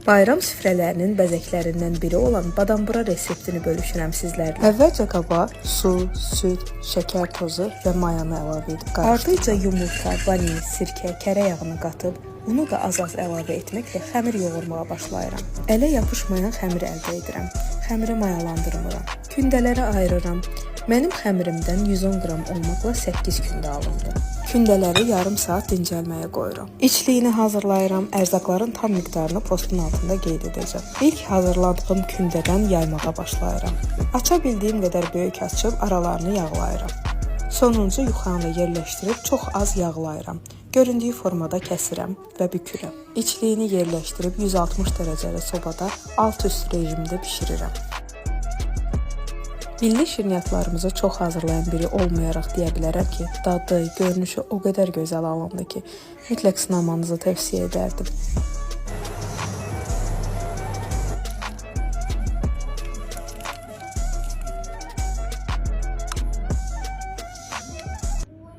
Bayram süfrələrinin bəzəklərindən biri olan badambura reseptini bölüşürəm sizlərlə. Əvvəlcə qaba su, süd, şəkər tozu və mayanı əlavə edib Ardınca yumurta, vanil, sirkə, kərə yağını qatıb, unu da az-az əlavə etməklə xəmir yoğurmağa başlayıram. Ələ yapışmayan xəmir əldə edirəm. Xəmiri mayalandırmıram. Kündələrə ayırıram. Mənim xəmirimdən 110 qram olmaqla 8 kündə alındı. Kündələri yarım saat dincəlməyə qoyuram. İçliyini hazırlayıram. Ərzaqların tam miqdarını postun altında qeyd edəcəm. İlk hazırladığım kündədən yaymağa başlayıram. Aça bildiyim qədər böyük açıb aralarını yağlayıram. Sonuncu yuxanı yerləşdirib çox az yağlayıram. Göründüyü formada kəsirəm və bükürəm. İçliyini yerləşdirib 160 dərəcəli sobada alt-üst rejimdə bişirirəm. Milli şirniyyatlarımızı çox hazırlayan biri olmayaraq deyə bilərəm ki, dadı, görünüşü o qədər gözəl alındı ki, mütləq sınamanızı tövsiyə edərdim.